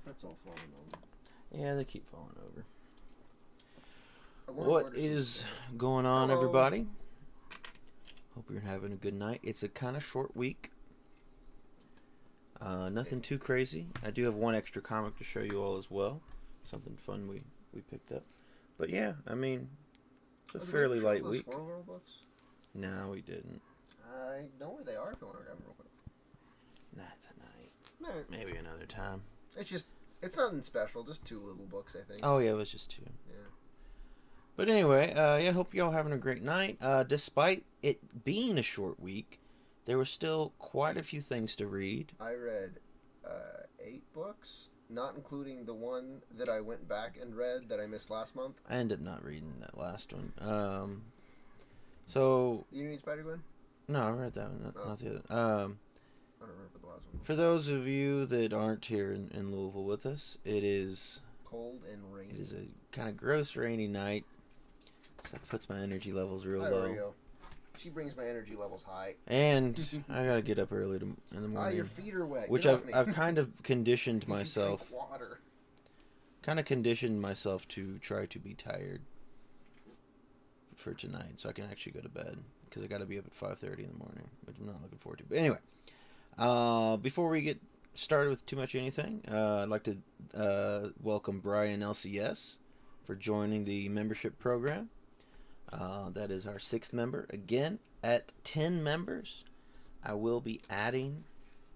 That's all falling over. Yeah, they keep falling over. What is going on, Hello. everybody? Hope you're having a good night. It's a kind of short week. Nothing too crazy. I do have one extra comic to show you all as well. Something fun we picked up. But yeah, I mean, it's a fairly light week. Squirrel Girl books? No, we didn't. I know where they are if you want to grab them real quick. Not tonight. Maybe another time. It's nothing special. Just 2 little books, I think. Oh yeah, it was just 2. Yeah. But anyway, yeah, hope y'all having a great night. Despite it being a short week, there were still quite a few things to read. I read 8 books, not including the one that I went back and read that I missed last month. I ended up not reading that last one. So You read Spider-Gwen? No, I read that one, not the other. I don't remember the last one. For those of you that aren't here in Louisville with us, it is cold and rainy. It is a kind of gross rainy night. So that puts my energy levels real Hi, low. Rio. She brings my energy levels high. And I gotta get up early in the morning. Your feet are wet. Which I've kind of conditioned myself. Drink water. Kind of conditioned myself to try to be tired for tonight, so I can actually go to bed because I got to be up at 5:30 in the morning, which I'm not looking forward to. But anyway, before we get started with too much anything, I'd like to welcome Brian LCS for joining the membership program. That is our 6th member. Again, at 10 members, I will be adding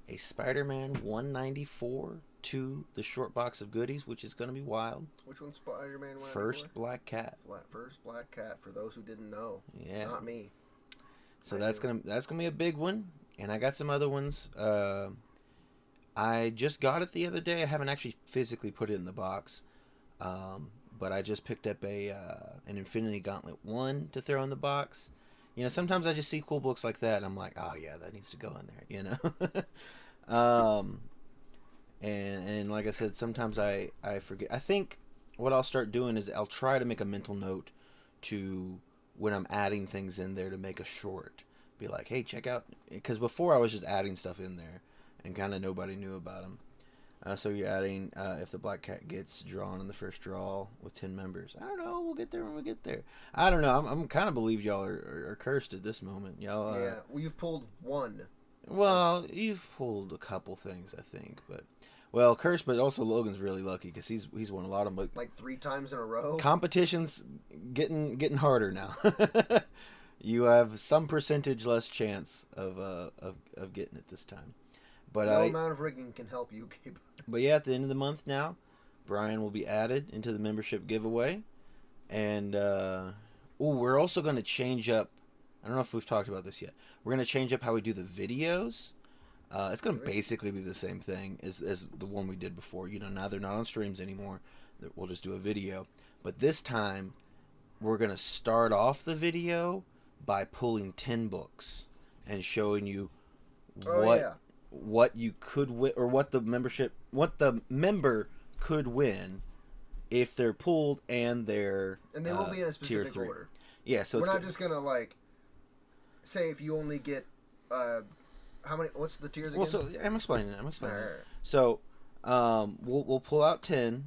a Spider-Man 194 to the short box of goodies, which is going to be wild. Which one's Spider-Man 194? First Black Cat. First Black Cat, for those who didn't know. Yeah. Not me. So that's gonna be a big one, and I got some other ones. I just got it the other day. I haven't actually physically put it in the box, but I just picked up an Infinity Gauntlet 1 to throw in the box. You know, sometimes I just see cool books like that, and I'm like, oh yeah, that needs to go in there. You know. And like I said, sometimes I forget. I think what I'll start doing is I'll try to make a mental note to when I'm adding things in there to make a short. Be like, hey, check out. Because before I was just adding stuff in there and kind of nobody knew about them. So you're adding if the Black Cat gets drawn in the first draw with 10 members. I don't know. We'll get there when we get there. I don't know. I'm kind of believe y'all are cursed at this moment. Y'all. Yeah, well, you've pulled 1. Well, you've pulled a couple things, I think, but. Well, cursed, but also Logan's really lucky because he's won a lot of them. Like 3 times in a row. Competition's getting harder now. You have some percentage less chance of getting it this time. But no amount of rigging can help you, Gabe. But yeah, at the end of the month now, Brian will be added into the membership giveaway, and we're also going to change up. I don't know if we've talked about this yet. We're going to change up how we do the videos. It's going to basically be the same thing as the one we did before. You know, now they're not on streams anymore. We'll just do a video. But this time, we're going to start off the video by pulling 10 books and showing you what you could win, or what the member could win if they're pulled and they're and they will be in a specific order. Yeah, so we're not just going to like say if you only get how many? What's the tiers again? Well, so I'm explaining. Right. So, we'll pull out 10,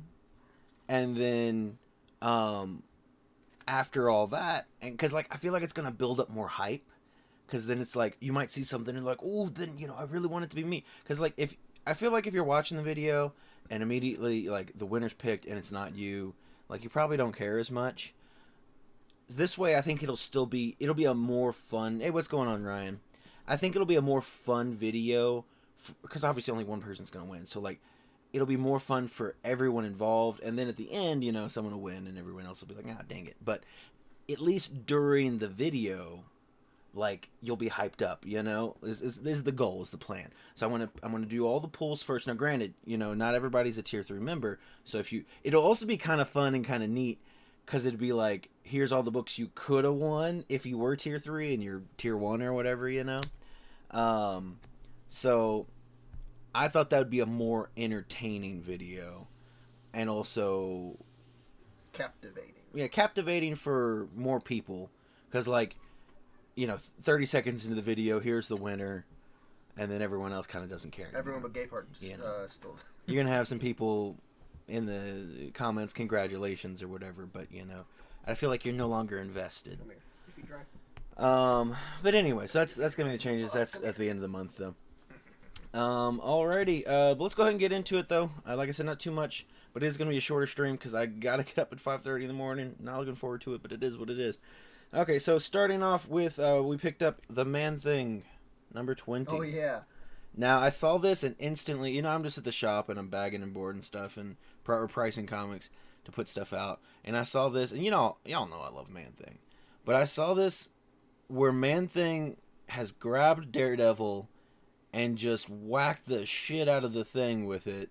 and then, after all that, and because like I feel like it's gonna build up more hype, because then it's like you might see something and like, oh, then I really want it to be me. Because like if you're watching the video and immediately like the winner's picked and it's not you, like you probably don't care as much. This way, I think it'll be a more fun. Hey, what's going on, Ryan? I think it'll be a more fun video because obviously only one person's going to win. So, like, it'll be more fun for everyone involved. And then at the end, someone will win and everyone else will be like, ah, dang it. But at least during the video, like, you'll be hyped up, This is the goal, is the plan. So I'm going to do all the pulls first. Now, granted, not everybody's a tier 3 member. So it'll also be kind of fun and kind of neat. Because it'd be like, here's all the books you could have won if you were tier 3 and you're tier 1 or whatever, So I thought that would be a more entertaining video. And also captivating. Yeah, captivating for more people. Because, 30 seconds into the video, here's the winner. And then everyone else kind of doesn't care anymore. Everyone but Gaypart still you're gonna have some people in the comments, congratulations or whatever. But I feel like you're no longer invested. Come here. If you try. But anyway, so that's gonna be the changes. That's at the end of the month, though. Alrighty. But let's go ahead and get into it, though. Like I said, not too much, but it is gonna be a shorter stream because I gotta get up at 5:30 in the morning. Not looking forward to it, but it is what it is. Okay, so starting off with, we picked up The Man-Thing, number 20. Oh yeah. Now I saw this and instantly, I'm just at the shop and I'm bagging and board and stuff and pricing comics to put stuff out, and I saw this, and y'all know I love Man-Thing, but I saw this where Man-Thing has grabbed Daredevil and just whacked the shit out of the Thing with it.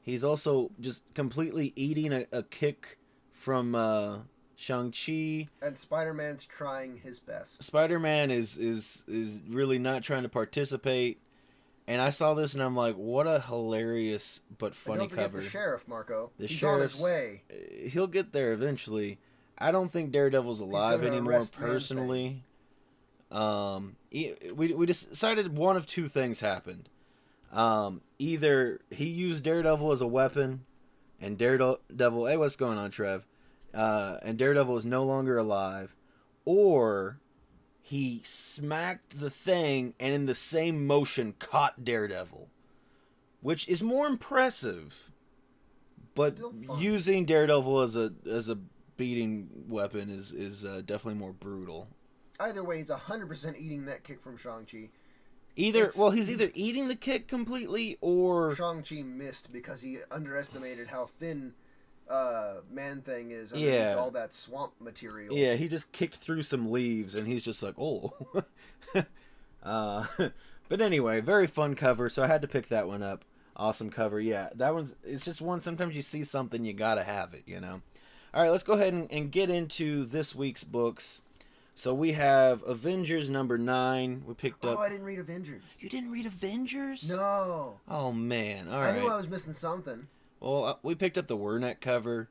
He's also just completely eating a kick from Shang-Chi. And Spider-Man's trying his best. Spider-Man is really not trying to participate. And I saw this and I'm like, what a hilarious but funny don't forget cover. The sheriff, Marco. The He's sheriff's on his way. He'll get there eventually. I don't think Daredevil's alive anymore, personally. We decided one of two things happened. Either he used Daredevil as a weapon, and Daredevil, hey, what's going on, Trev? And Daredevil is no longer alive, or he smacked the Thing and in the same motion caught Daredevil, which is more impressive. But using Daredevil as a beating weapon is definitely more brutal. Either way, he's 100% eating that kick from Shang-Chi. He's either eating the kick completely or Shang-Chi missed because he underestimated how thin Man-Thing is underneath all that swamp material. Yeah, he just kicked through some leaves and he's just like, oh. But anyway, very fun cover, so I had to pick that one up. Awesome cover. Yeah, it's just one, sometimes you see something, you gotta have it, Alright, let's go ahead and get into this week's books. So we have Avengers number 9. We picked up... Oh, I didn't read Avengers. You didn't read Avengers? No. Oh, man. All right. I knew I was missing something. Well, we picked up the Wernet cover.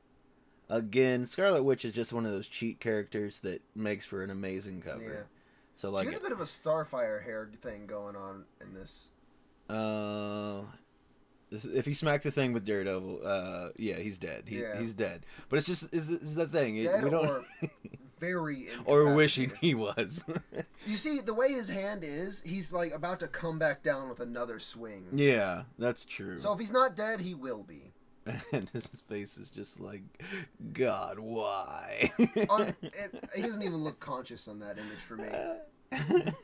Again, Scarlet Witch is just one of those cheat characters that makes for an amazing cover. Yeah. So, she has a bit of a Starfire hair thing going on in this. If he smacked the Thing with Daredevil, yeah, he's dead. He's dead. But it's just is that thing. Dead we don't... or very or wishing he was. You see, the way his hand is, he's like about to come back down with another swing. Yeah, that's true. So if he's not dead, he will be. And his face is just like, God, why? He doesn't even look conscious on that image for me.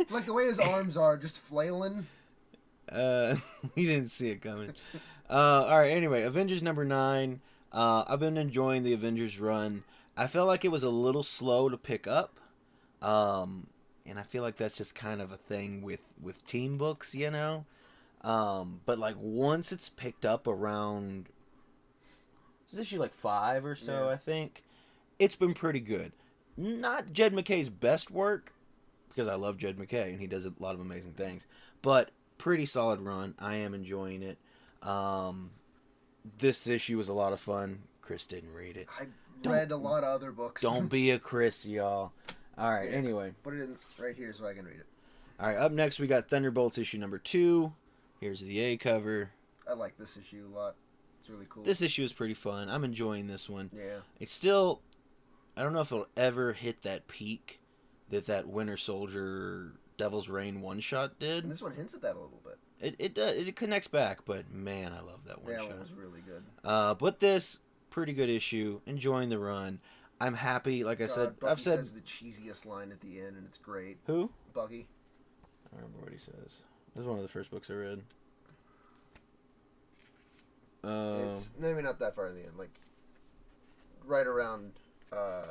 Like the way his arms are just flailing. He didn't see it coming. Alright, anyway, Avengers number 9. I've been enjoying the Avengers run. I felt like it was a little slow to pick up. And I feel like that's just kind of a thing with team books, But like once it's picked up around, is issue like 5 or so, yeah. I think, it's been pretty good. Not Jed McKay's best work, because I love Jed McKay and he does a lot of amazing things, but pretty solid run. I am enjoying it. This issue was a lot of fun. Chris didn't read it. I read a lot of other books. Don't be a Chris, y'all. All right, anyway. Put it in right here so I can read it. All right, up next we got Thunderbolts issue number 2. Here's the A cover. I like this issue a lot. It's really cool. This issue is pretty fun. I'm enjoying this one. Yeah. It's still, I don't know if it'll ever hit that peak that Winter Soldier Devil's Reign one-shot did. And this one hints at that a little bit. It does. It connects back, but man, I love that one-shot. That one was really good. But this, pretty good issue. Enjoying the run. I'm happy, like I said. Bucky I've said says the cheesiest line at the end, and it's great. Who? Bucky. I don't remember what he says. This is one of the first books I read. It's maybe not that far in the end, like right around. I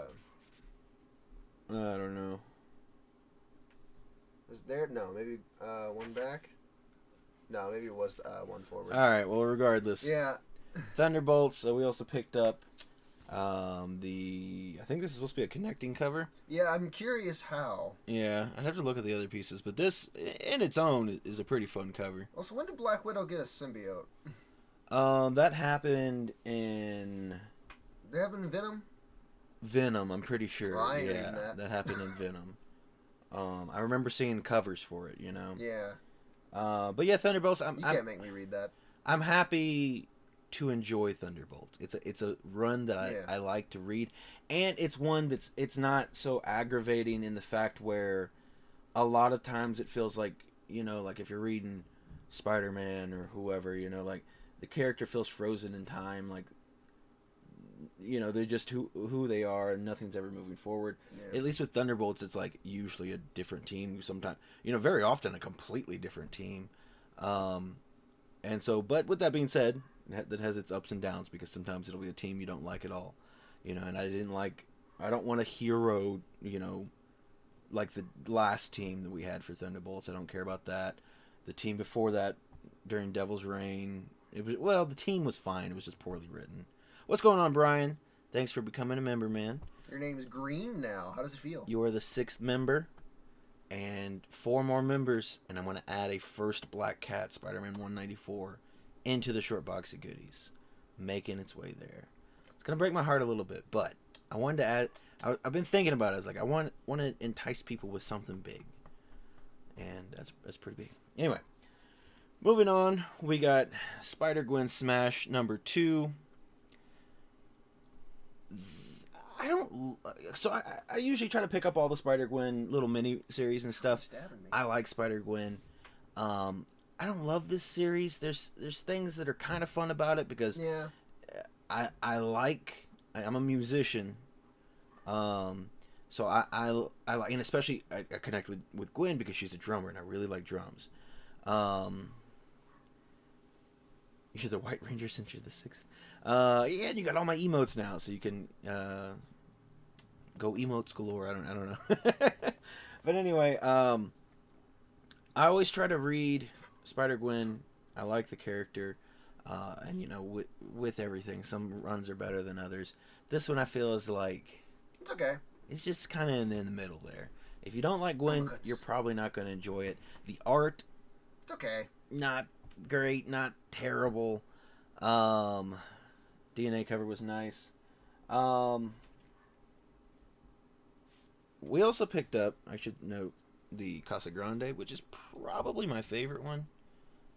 don't know. Was there? No, maybe one back. No, maybe it was one forward. All right. Well, regardless. Yeah. Thunderbolts. We also picked up I think this is supposed to be a connecting cover. Yeah, I'm curious how. Yeah, I'd have to look at the other pieces, but this, in its own, is a pretty fun cover. Also, when did Black Widow get a symbiote? That happened in... Did it happen in Venom? Venom, I'm pretty sure. Well, I ain't yeah, reading that. That happened in Venom. I remember seeing covers for it, Yeah. But yeah, Thunderbolts, You can't make me read that. I'm happy to enjoy Thunderbolts. It's a run that I like to read, and it's one it's not so aggravating in the fact where a lot of times it feels like, like if you're reading Spider-Man or whoever, like the character feels frozen in time, like they're just who they are and nothing's ever moving forward. At least with Thunderbolts, it's like usually a different team, sometimes very often a completely different team. And so, but with that being said, that has its ups and downs, because sometimes it'll be a team you don't like at all, and I don't want a hero, like the last team that we had for Thunderbolts. I don't care about that. The team before that, during Devil's Reign, the team was fine. It was just poorly written. What's going on, Brian? Thanks for becoming a member, man. Your name's Green now. How does it feel? You are the 6th member, and 4 more members, and I'm going to add a first Black Cat Spider-Man 194 into the short box of goodies, making its way there. It's going to break my heart a little bit, but I wanted to add. I've been thinking about it. I was like, I want to entice people with something big, and that's pretty big. Anyway, moving on, we got Spider-Gwen Smash number 2. I usually try to pick up all the Spider-Gwen little mini series and stuff. I like Spider-Gwen. I don't love this series. There's things that are kind of fun about it, because I'm a musician. So I like, and especially I connect with Gwen because she's a drummer and I really like drums. You're the White Ranger since you're the 6th. Yeah, and you got all my emotes now, so you can go emotes galore. I don't know. But anyway, I always try to read Spider-Gwen. I like the character, and with everything, some runs are better than others. This one I feel is like, it's okay. It's just kind of in the middle there. If you don't like Gwen, you're probably not going to enjoy it. The art, it's okay. Not great, not terrible. DNA cover was nice. We also picked up, I should note, the Casa Grande, which is probably my favorite one.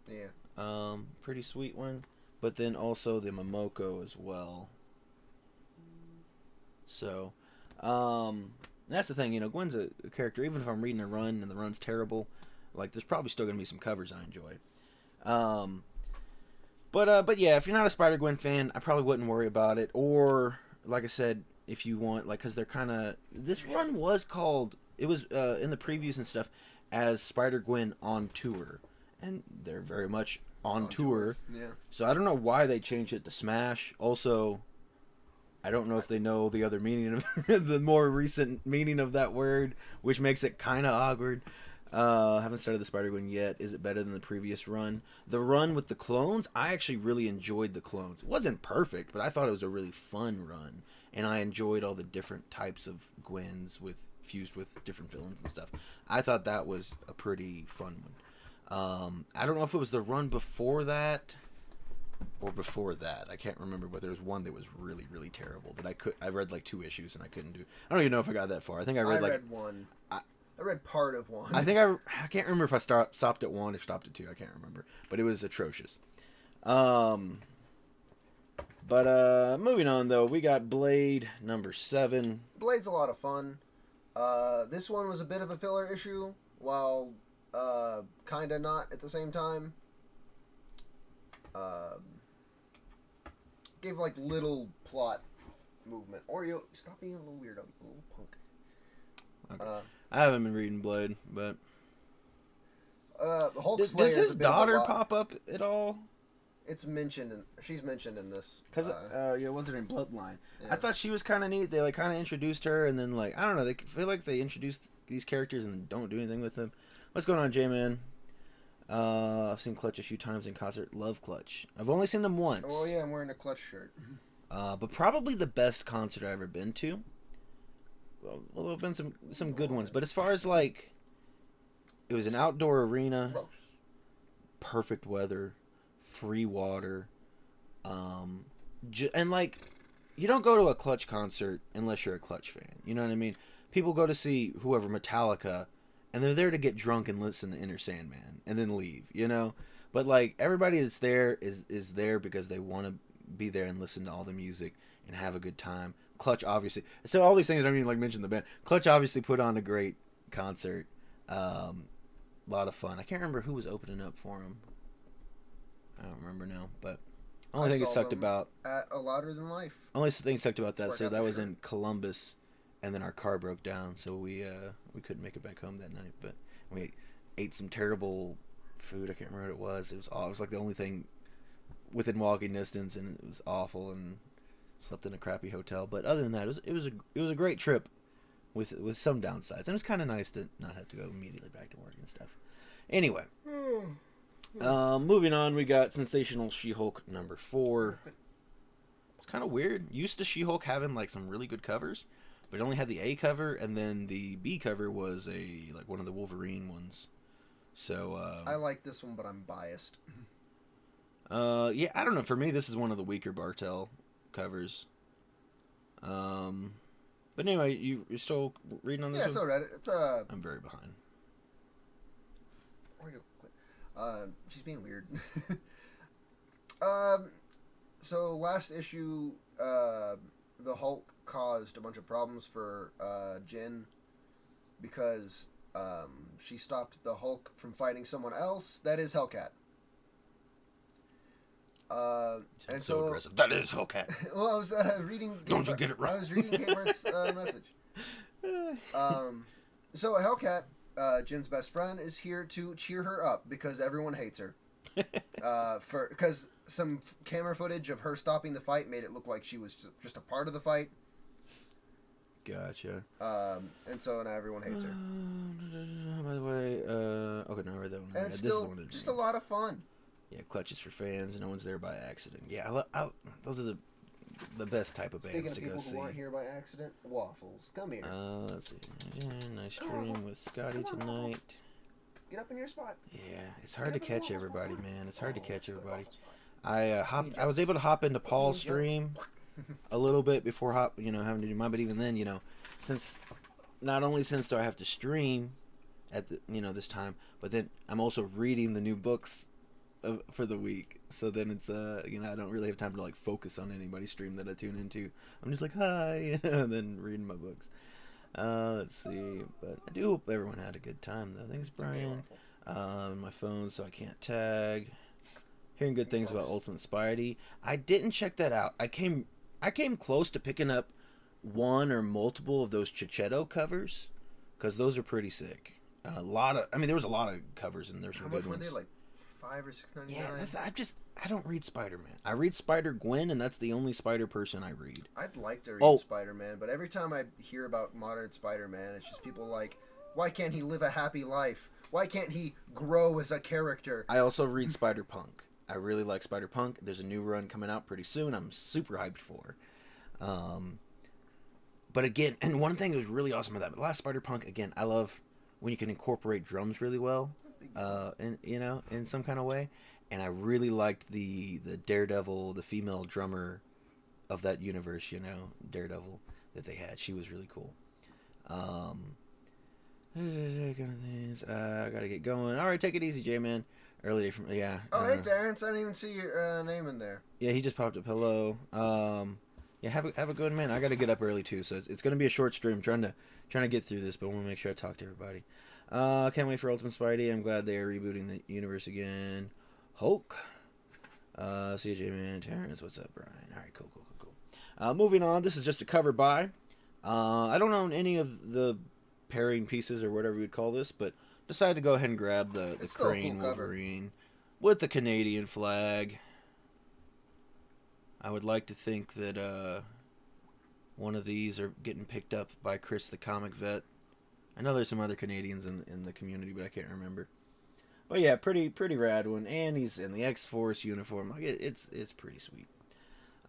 Yeah. Pretty sweet one. But then also the Momoko as well. So, that's the thing, Gwen's a character, even if I'm reading a run and the run's terrible, like, there's probably still going to be some covers I enjoy. But yeah, if you're not a Spider-Gwen fan, I probably wouldn't worry about it. Or, like I said, if you want, like, because they're kind of, this run was called, it was in the previews and stuff, as Spider-Gwen on tour, and they're very much on tour. Yeah. So I don't know why they changed it to Smash. Also, I don't know if they know the other meaning of the more recent meaning of that word, which makes it kind of awkward. Haven't started the Spider-Gwen yet. Is it better than the previous run? The run with the clones, I actually really enjoyed the clones. It wasn't perfect, but I thought it was a really fun run, and I enjoyed all the different types of Gwens fused with different villains and stuff. I thought that was a pretty fun one. I don't know if it was the run before that or before that. I can't remember, but there was one that was really, really terrible that I read like 2 issues and I couldn't do. I don't even know if I got that far. I think I read one. I read part of one. I think I can't remember if I stopped at 1 or stopped at 2. I can't remember, but it was atrocious. Moving on though, we got Blade number 7. Blade's a lot of fun. This one was a bit of a filler issue, while kinda not at the same time. Gave like little plot movement. Oreo, stop being a little weirdo, you little punk. Okay. I haven't been reading Blade, but Hulk does his daughter pop up at all? It's mentioned. She's mentioned in this. Because what's her name? Bloodline. Yeah. I thought she was kind of neat. They like kind of introduced her, and then like I don't know. They feel like they introduced these characters and don't do anything with them. What's going on, J-Man? I've seen Clutch a few times in concert. Love Clutch. I've only seen them once. Oh yeah, I'm wearing a Clutch shirt. But probably the best concert I've ever been to. Well, there have been some good ones, but as far as like, it was an outdoor arena, Gross. Perfect weather, free water, and like, you don't go to a Clutch concert unless you're a Clutch fan. You know what I mean? People go to see whoever, Metallica, and they're there to get drunk and listen to Enter Sandman and then leave. But like everybody that's there is there because they want to be there and listen to all the music and have a good time. Clutch, obviously. So all these things, I don't even like mention the band. Clutch obviously put on a great concert. A lot of fun. I can't remember who was opening up for him. I don't remember now, but only thing it sucked about at A Louder Than Life. Only thing sucked about that. So that was in Columbus, and then our car broke down, so we couldn't make it back home that night. But we ate some terrible food. I can't remember what it was. It was like the only thing within walking distance, and it was awful. And slept in a crappy hotel. But other than that, it was a great trip with some downsides, and it was kind of nice to not have to go immediately back to work and stuff. Anyway. Moving on, we got Sensational She-Hulk number 4. It's kind of weird. Used to She-Hulk having like some really good covers, but it only had the A cover, and then the B cover was one of the Wolverine ones. So I like this one, but I'm biased. Yeah, I don't know. For me, this is one of the weaker Bartel covers. But anyway, you're still reading on this? Yeah, one? I still read it. I'm very behind. Where you? She's being weird. So last issue, the Hulk caused a bunch of problems for Jen because she stopped the Hulk from fighting someone else. That is Hellcat. And so aggressive. That is Hellcat. Well, I was reading. Don't you get it right? I was reading Kmart's message. So Hellcat, Jen's best friend, is here to cheer her up because everyone hates her. Because some camera footage of her stopping the fight made it look like she was just a part of the fight. Gotcha. And so now everyone hates her. By the way, okay, no, I read that one. And it's still just a lot of fun. Yeah, Clutch is for fans. No one's there by accident. Yeah, those are the best type of bands to go see. Speaking of people who aren't here by accident, Waffles, come here. Let's see. Nice stream with Scotty tonight. Get up in your spot. Yeah, it's hard to catch everybody, man. It's hard to catch everybody. I was able to hop into Paul's stream a little bit before having to do mine, but even then, not only do I have to stream at the this time, but then I'm also reading the new books for the week. So then it's I don't really have time to like focus on anybody's stream that I tune into. I'm just like hi, and then reading my books. Let's see, but I do hope everyone had a good time though. Thanks, Brian. My phone, so I can't tag. Hearing good things about Ultimate Spidey. I didn't check that out. I came close to picking up one or multiple of those Chichetto covers because those are pretty sick. There was a lot of covers and there's some good ones. How much were they? Like $5 or $6.99? Yeah, I don't read Spider-Man. I read Spider-Gwen, and that's the only Spider person I read. I'd like to read Spider-Man, but every time I hear about modern Spider-Man, it's just people like, why can't he live a happy life? Why can't he grow as a character? I also read Spider-Punk. I really like Spider-Punk. There's a new run coming out pretty soon. I'm super hyped for. But again, and one thing that was really awesome about that, but last Spider-Punk, again, I love when you can incorporate drums really well, in some kind of way. And I really liked the Daredevil, the female drummer of that universe, Daredevil that they had. She was really cool. I gotta get going. All right, take it easy, J-Man. Early day from Oh, hey, Terrence. I didn't even see your name in there. Yeah, he just popped up. Hello. Yeah, have a good man. I gotta get up early too, so it's gonna be a short stream. Trying to get through this, but I want to make sure I talk to everybody. Can't wait for Ultimate Spidey. I'm glad they are rebooting the universe again. Hulk. See you, J-Man. Terrence, what's up, Brian? All right, cool. Moving on. This is just a cover by. I don't own any of the pairing pieces or whatever you'd call this, but decided to go ahead and grab the Crane Wolverine with the Canadian flag. I would like to think that one of these are getting picked up by Chris the Comic Vet. I know there's some other Canadians in the community, but I can't remember. But yeah, pretty rad one, and he's in the X-Force uniform. Like it's pretty sweet.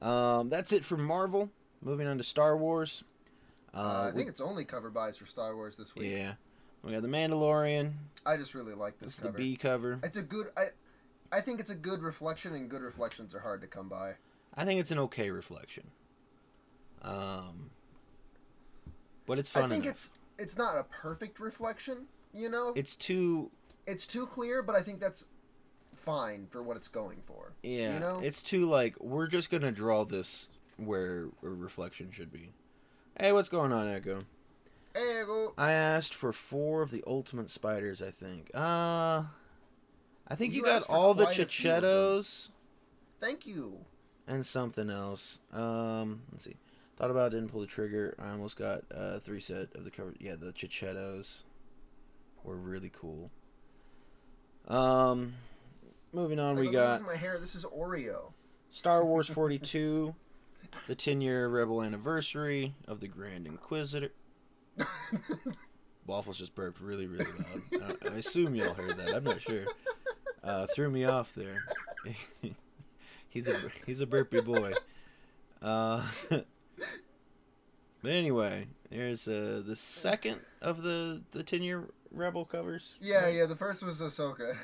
That's it for Marvel. Moving on to Star Wars. I think it's only cover buys for Star Wars this week. Yeah, we got the Mandalorian. I just really like this cover. The B cover. It's a good. I think it's a good reflection, and good reflections are hard to come by. I think it's an okay reflection. But it's fun. I think it's not a perfect reflection. It's too clear, but I think that's fine for what it's going for. Yeah, you know? it's too like we're just gonna draw this where a reflection should be. Hey, what's going on, Echo? Hey, Echo. I asked for 4 of the ultimate spiders. I think. I think you got asked for all the quite a few of them. chichettos Thank you. and something else. Let's see. Thought about it, didn't pull the trigger. I almost got 3 set of the cover. Yeah, the chichettos were really cool. Moving on, we got This is my hair. This is Oreo. Star Wars 42, the 10-year Rebel anniversary of the Grand Inquisitor. Waffles just burped really, really loud. I assume y'all heard that. I'm not sure. Threw me off there. He's a burpy boy. But anyway, there's the second of the 10-year Rebel covers. Yeah. The first was Ahsoka.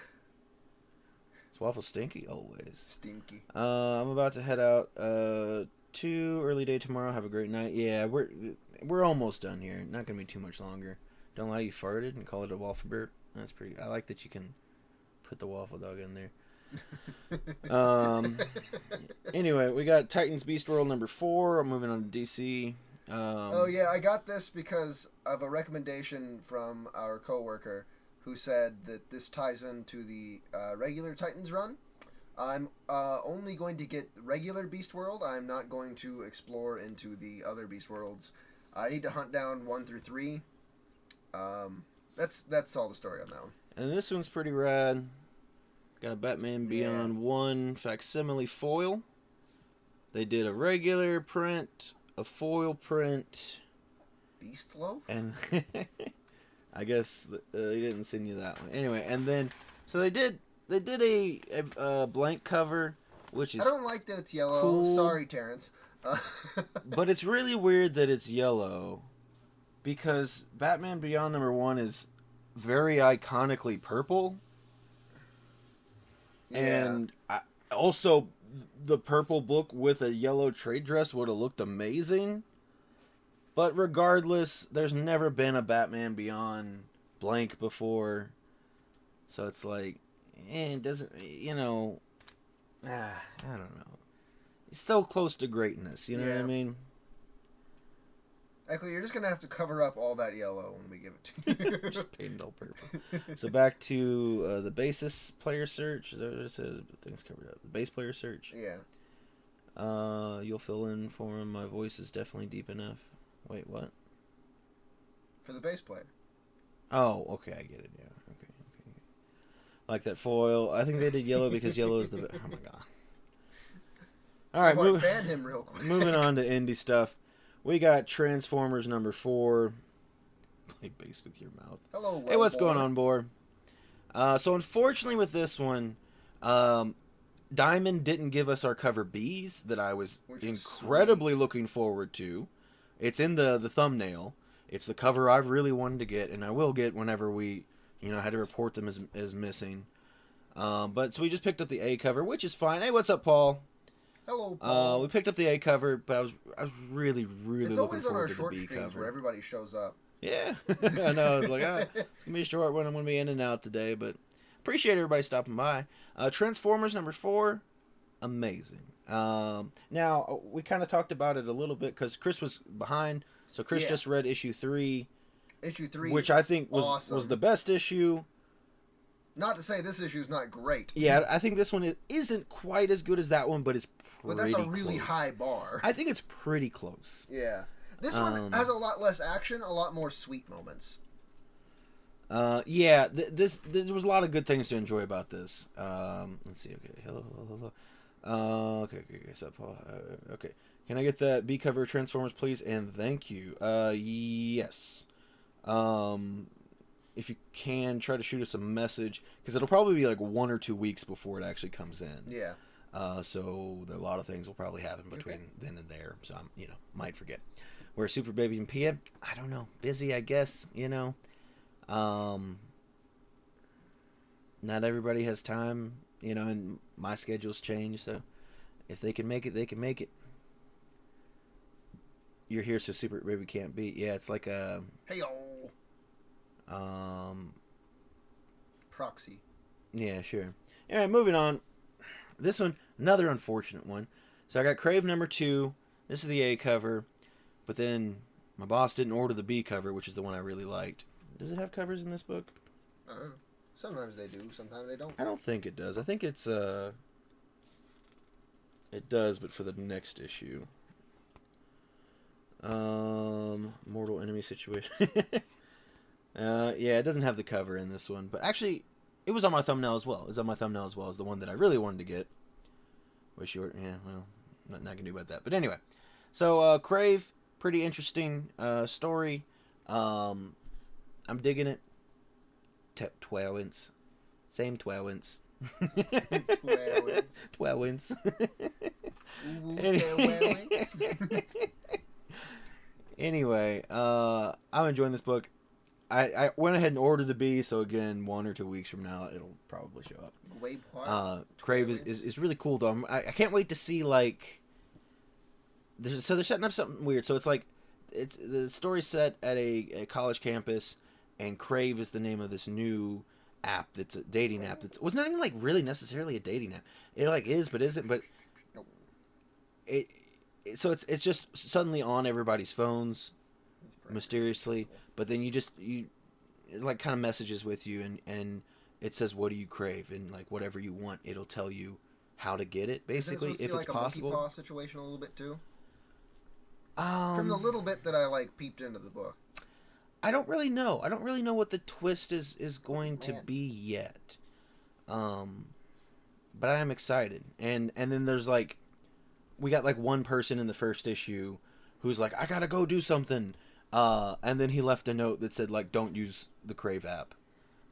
Is Waffle stinky? Always. Stinky. I'm about to head out to early day tomorrow. Have a great night. Yeah, we're almost done here. Not gonna be too much longer. Don't lie, you farted and call it a waffle burp. That's pretty. I like that you can put the waffle dog in there. Anyway, we got Titans Beast World number 4. I'm moving on to DC. Oh yeah, I got this because of a recommendation from our coworker who said that this ties into the regular Titans run. I'm only going to get regular Beast World. I'm not going to explore into the other Beast Worlds. I need to hunt down 1 through 3. That's all the story on that one. And this one's pretty rad. Got a Batman Beyond 1 facsimile foil. They did a regular print, a foil print, Beast Loaf? and I guess they didn't send you that one. Anyway, and then so they did a blank cover, which is I don't like that it's yellow. cool. Sorry, Terrence. But it's really weird that it's yellow because Batman Beyond number 1 is very iconically purple. Yeah. And also, the purple book with a yellow trade dress would have looked amazing. But regardless, there's never been a Batman Beyond blank before. So it's like, it doesn't, I don't know. It's so close to greatness, you know what I mean? Actually, you're just going to have to cover up all that yellow when we give it to you. Just painted all purple. So back to the basis player search. Is that what it says? Things covered up. The base player search. Yeah. You'll fill in for him. My voice is definitely deep enough. Wait, what? For the bass player. Oh, okay, I get it. Yeah, okay. Like that foil. I think they did yellow because yellow is the. Oh my god. All right, ban him real quick. Moving on to indie stuff. We got Transformers number 4. Play bass with your mouth. Hello, hey, what's going on, board? So unfortunately with this one, Diamond didn't give us our cover Bs that I was incredibly looking forward to. It's in the thumbnail. It's the cover I've really wanted to get, and I will get whenever we, had to report them as missing. But so we just picked up the A cover, which is fine. Hey, what's up, Paul? Hello, Paul. We picked up the A cover, but I was really looking forward to the B cover. Where everybody shows up. Yeah, I know. I was like, it's gonna be a short one. I'm gonna be in and out today, but appreciate everybody stopping by. Transformers number 4, amazing. Now we kind of talked about it a little bit because Chris was behind, so Chris just read issue 3. Issue 3, which I think was awesome. Was the best issue. Not to say this issue is not great. Yeah, I think this one isn't quite as good as that one, but it's pretty But that's a really close. high bar. I think it's pretty close. Yeah. This one has a lot less action, a lot more sweet moments. Yeah, there was a lot of good things to enjoy about this. Let's see. Okay, hello. Okay. So, okay. Can I get that B cover Transformers, please? And thank you. Yes. If you can, try to shoot us a message because it'll probably be like 1 or 2 weeks before it actually comes in. Yeah. So there are a lot of things will probably happen between then and there. So I'm, might forget. Where Super Baby and Pia, I don't know. Busy, I guess. Not everybody has time. And my schedule's changed. So if they can make it, they can make it. You're here, so Super Baby can't be. Yeah, it's like a. Hey-o. Proxy. Yeah, sure. Anyway, moving on. This one, another unfortunate one. So I got Crave number 2. This is the A cover, but then my boss didn't order the B cover, which is the one I really liked. Does it have covers in this book? Sometimes they do, sometimes they don't. I don't think it does. I think it's it does, but for the next issue. Mortal enemy situation. Yeah, it doesn't have the cover in this one, but actually, it was on my thumbnail as well. It was on my thumbnail as well as the one that I really wanted to get. Wish you were, yeah, well, nothing I can do about that. But anyway, so Crave, pretty interesting story. I'm digging it. 12 inch. Same 12 inch. 12 inch. Anyway, I'm enjoying this book. I went ahead and ordered the B, so again, 1 or 2 weeks from now, it'll probably show up. Crave is really cool, though. I can't wait to see, like... So they're setting up something weird. So it's like... the story's set at a college campus, and Crave is the name of this new app that's a dating app. It's not even, like, really necessarily a dating app. It, like, is, but isn't. But so it's just suddenly on everybody's phones, mysteriously. But then it like kind of messages with you, and it says, what do you crave? And like whatever you want, it'll tell you how to get it, basically, if it's possible. A monkey paw situation a little bit too? From the little bit that I like peeped into the book. I don't really know. I don't really know what the twist is going to be yet. But I am excited. And then there's like, we got like one person in the first issue who's like, I gotta go do something. And then he left a note that said like, don't use the Crave app.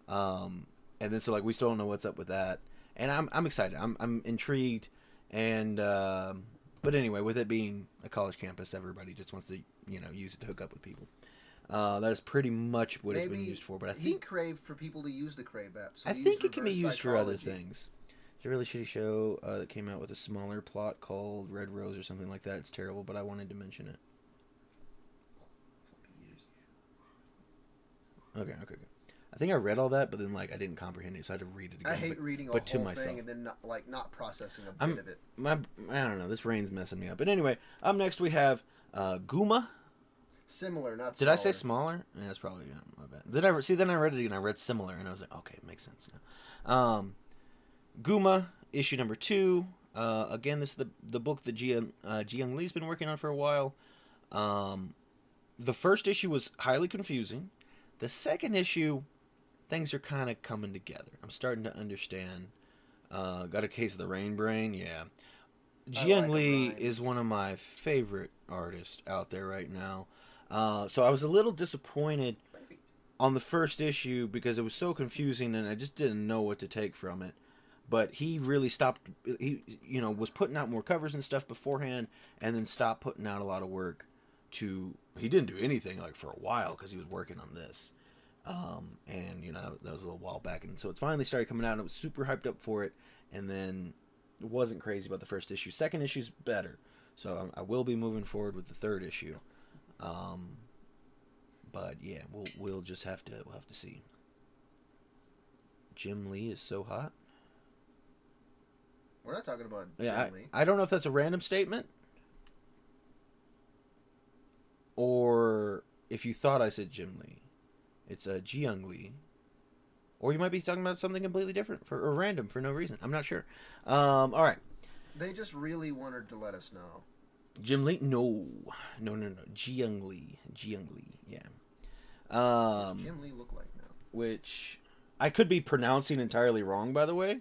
And then so like we still don't know what's up with that. And I'm excited. I'm intrigued. And but anyway, with it being a college campus, everybody just wants to use it to hook up with people. That is pretty much what it's been used for. But I think he craved for people to use the Crave app. So I think it can be used for other things. It's a really shitty show that came out with a smaller plot called Red Rose or something like that. It's terrible, but I wanted to mention it. Okay. I think I read all that, but then like I didn't comprehend it, so I had to read it again. I hate reading a whole thing and then not processing a bit of it. I don't know. This rain's messing me up. But anyway, up next we have Guma. Similar, not smaller. Did I say smaller? Yeah, that's probably my bad. Then I read it again. I read similar, and I was like, okay, it makes sense now. Guma, issue number 2. Again, this is the book that Ji-Young Lee's been working on for a while. The first issue was highly confusing. The second issue, things are kind of coming together. I'm starting to understand. Got a case of the rain brain? Yeah. Ji-Young Lee is one of my favorite artists out there right now. So I was a little disappointed on the first issue because it was so confusing and I just didn't know what to take from it. But he really stopped. He was putting out more covers and stuff beforehand, and then stopped putting out a lot of work. He didn't do anything like for a while because he was working on this, and that was a little while back, and so it's finally started coming out. And I was super hyped up for it, and then wasn't crazy about the first issue. Second issue's better, so I will be moving forward with the third issue. But yeah, we'll just have to see. Jim Lee is so hot. We're not talking about Jim Lee. I don't know if that's a random statement, or if you thought I said Jim Lee. It's Ji-Young Lee. Or you might be talking about something completely different or random for no reason. I'm not sure. All right. They just really wanted to let us know. Jim Lee? No. Ji-Young Lee. Yeah. What does Jim Lee look like now? Which I could be pronouncing entirely wrong, by the way.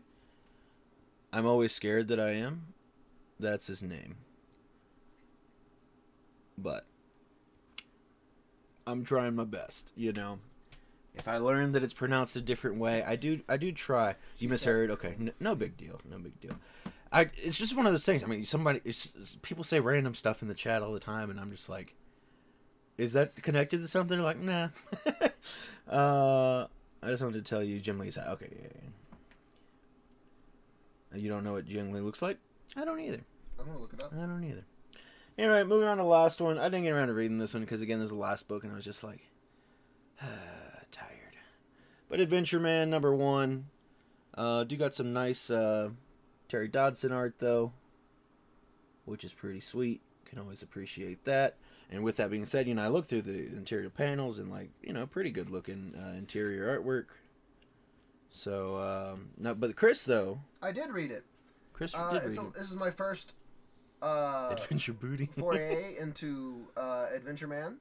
I'm always scared that I am. That's his name. But I'm trying my best, If I learn that it's pronounced a different way, I do try. You misheard? Okay, no big deal. It's just one of those things. I mean, people say random stuff in the chat all the time, and I'm just like, is that connected to something? They're like, nah. I just wanted to tell you, Jim Lee's okay. Yeah. You don't know what Ji-Young Lee looks like? I don't either. I'm gonna look it up. I don't either. Anyway, moving on to the last one. I didn't get around to reading this one because, again, there's the last book, and I was just like, tired. But Adventure Man, number 1. Do got some nice Terry Dodson art though, which is pretty sweet. Can always appreciate that. And with that being said, I look through the interior panels and pretty good looking interior artwork. So no, but Chris though, I did read it. Chris did read it. This is my first Adventure Booty foray into Adventure Man.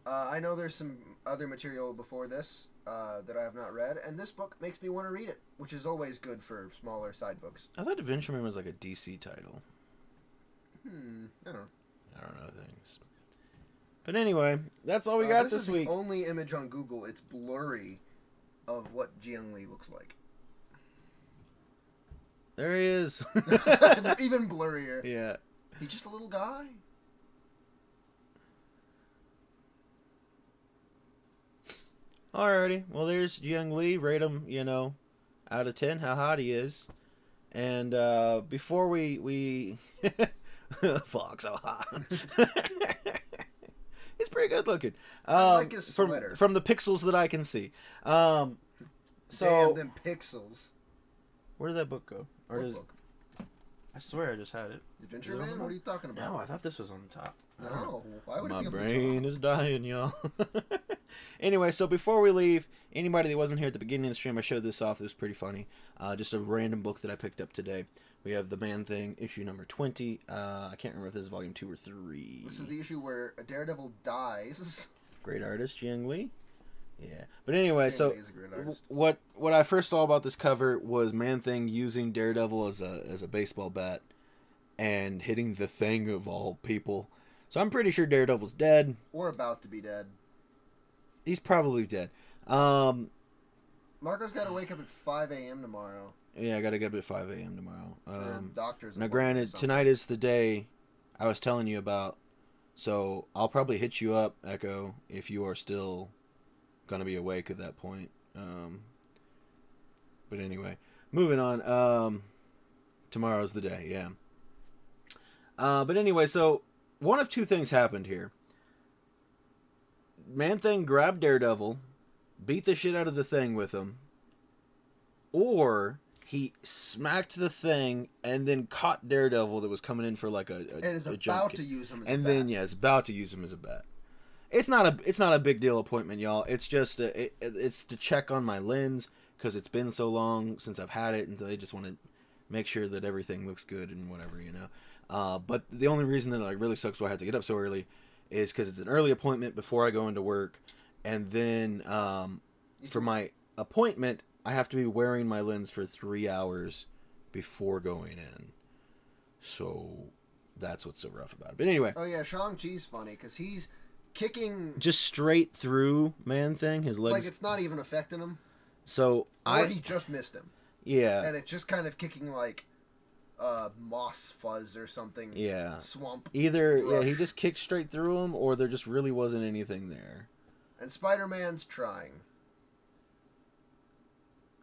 I know there's some other material before this that I have not read, and this book makes me want to read it, which is always good for smaller side books. I thought Adventure Man was like a DC title. I don't know. I don't know things. But anyway, that's all we got this week. This is the only image on Google. It's blurry of what Jiang Li looks like. There he is. It's even blurrier. Yeah. He's just a little guy. Alrighty. Well, there's Jiang Li. Rate him, out of 10, how hot he is. And before we fuck, so hot. He's pretty good looking. I like his sweater. From the pixels that I can see. Damn them pixels. Where did that book go? Or What book? I swear I just had it. Adventure Man? What are you talking about? No, I thought this was on the top. No, why would My it be on brain the is dying, y'all. Anyway, so before we leave, anybody that wasn't here at the beginning of the stream, I showed this off. It was pretty funny. Just a random book that I picked up today. We have The Man Thing, issue number 20. I can't remember if this is volume 2 or 3. This is the issue where a daredevil dies. Great artist, Jiang Li. Yeah. But anyway, Jiang so Li is a great artist. what I first saw about this cover was Man Thing using Daredevil as a baseball bat and hitting the Thing of all people. So I'm pretty sure Daredevil's dead. Or about to be dead. He's probably dead. Marco's got to wake up at 5 a.m. tomorrow. Yeah, I got to get up at 5 a.m. tomorrow. Doctor's now, granted, tonight is the day I was telling you about, so I'll probably hit you up, Echo, if you are still going to be awake at that point. But anyway, moving on. Tomorrow's the day, yeah. But anyway, so one of two things happened here. Man Thing grabbed Daredevil, beat the shit out of the Thing with him, or he smacked the Thing and then caught Daredevil that was coming in for like a and is about to use him as a bat. And then, yeah, it's about to use him as a bat. It's not a big deal appointment, y'all. It's just it's to check on my lens because it's been so long since I've had it, and so they just want to make sure that everything looks good and whatever, But the only reason that really sucks why I have to get up so early is because it's an early appointment before I go into work, and then for my appointment I have to be wearing my lens for 3 hours before going in. So that's what's so rough about it. But anyway. Oh yeah, Shang-Chi's funny because he's kicking just straight through Man Thing. His legs. Like it's not even affecting him. So he just missed him. Yeah. And it's just kind of kicking like moss fuzz or something. Yeah. Swamp. Either brush. he just kicked straight through him, or there just really wasn't anything there. And Spider-Man's trying.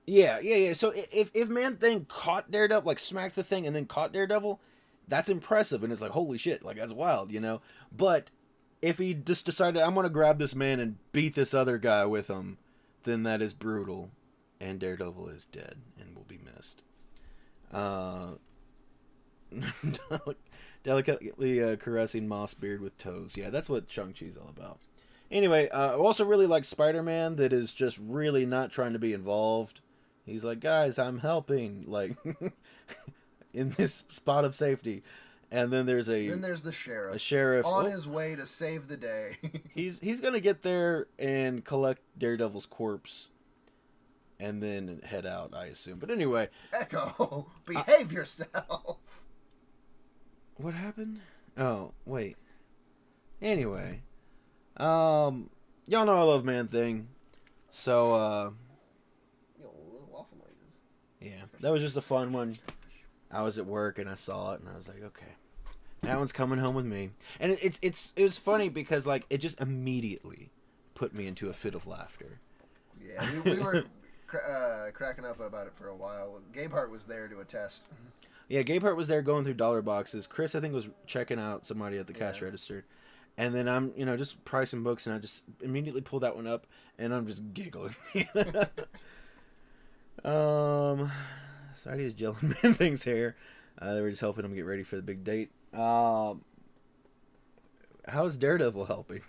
Yeah. So if Man Thing caught Daredevil, like smacked the Thing and then caught Daredevil, that's impressive, and it's like holy shit, like that's wild, But if he just decided I'm gonna grab this man and beat this other guy with him, then that is brutal, and Daredevil is dead and will be missed. Delicately caressing Mossbeard with toes. Yeah, that's what Shang-Chi's all about. Anyway, I also really like Spider-Man that is just really not trying to be involved. He's like, guys, I'm helping, like, in this spot of safety. And then there's the sheriff. A sheriff. On his way to save the day. he's going to get there and collect Daredevil's corpse. And then head out, I assume. But anyway. Echo, behave yourself. What happened? Oh, wait. Anyway. Y'all know I love Man Thing. So, waffle noises. Yeah, that was just a fun one. I was at work and I saw it and I was like, okay. That one's coming home with me. And it was funny because, like, it just immediately put me into a fit of laughter. Yeah, we were cracking up about it for a while. Gabehart was there to attest. Yeah, Gabehart was there going through dollar boxes. Chris, I think, was checking out somebody at the cash register. And then I'm, just pricing books, and I just immediately pulled that one up, and I'm just giggling. Society is gelling Man Thing's hair. They were just helping him get ready for the big date. How is Daredevil helping,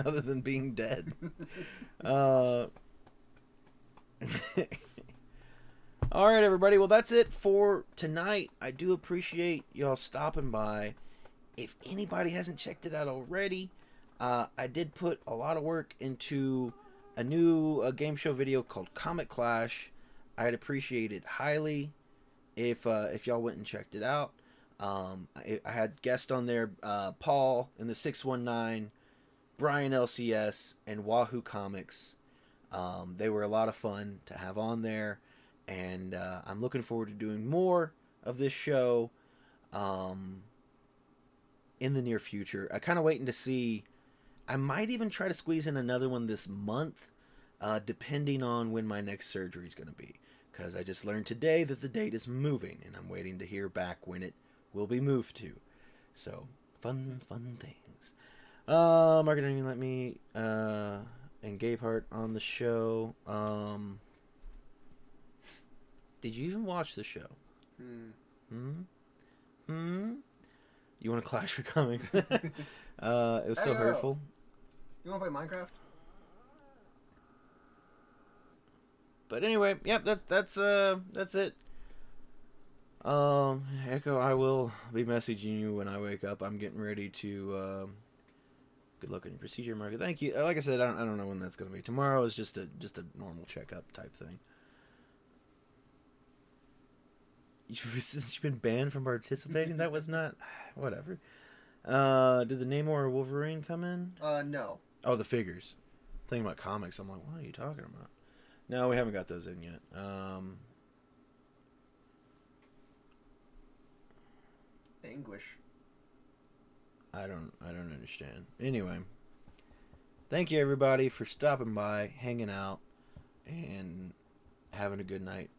other than being dead? All right, everybody. Well, that's it for tonight. I do appreciate y'all stopping by. If anybody hasn't checked it out already, I did put a lot of work into a new game show video called Comic Clash. I'd appreciate it highly if y'all went and checked it out. I had guests on there, Paul in the 619, Brian LCS, and Wahoo Comics. They were a lot of fun to have on there, and I'm looking forward to doing more of this show in the near future. I'm kind of waiting to see. I might even try to squeeze in another one this month, depending on when my next surgery is going to be. Because I just learned today that the date is moving, and I'm waiting to hear back when it will be moved to. So, fun things. Mark didn't even let me, and Gabehart on the show. Did you even watch the show? You want to clash for comics? It was so hurtful. You want to play Minecraft? But anyway, yep, that's it. Echo, I will be messaging you when I wake up. I'm getting ready to good luck on your procedure, Mark. Thank you. Like I said, I don't know when that's gonna be. Tomorrow is just a normal checkup type thing. You've been banned from participating? That was not whatever. Did the Namor Wolverine come in? No. Oh, the figures. Thinking about comics, I'm like, what are you talking about? No, we haven't got those in yet. Anguish. I don't understand. Anyway, thank you everybody for stopping by, hanging out, and having a good night.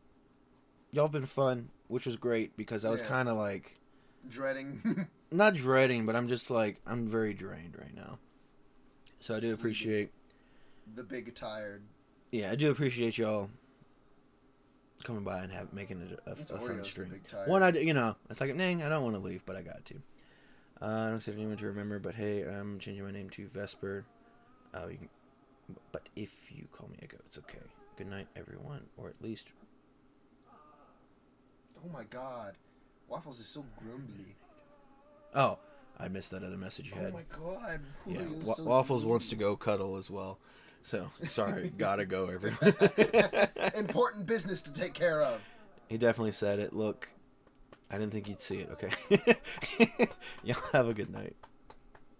Y'all have been fun, which was great because I was kind of like dreading. Not dreading, but I'm just like I'm very drained right now. So I do appreciate the big tired. Yeah, I do appreciate y'all coming by and making it a fun stream. One, it's like, dang, I don't want to leave, but I got to. I don't expect anyone to remember, but hey, I'm changing my name to Vesper. But if you call me Echo, it's okay. Good night, everyone, or at least. Oh my God, Waffles is so grumbly. Oh, I missed that other message you had. Oh my God. Yeah, Waffles wants to go cuddle as well. So, sorry, gotta go, everyone. Important business to take care of. He definitely said it. Look, I didn't think you'd see it, okay? Y'all have a good night.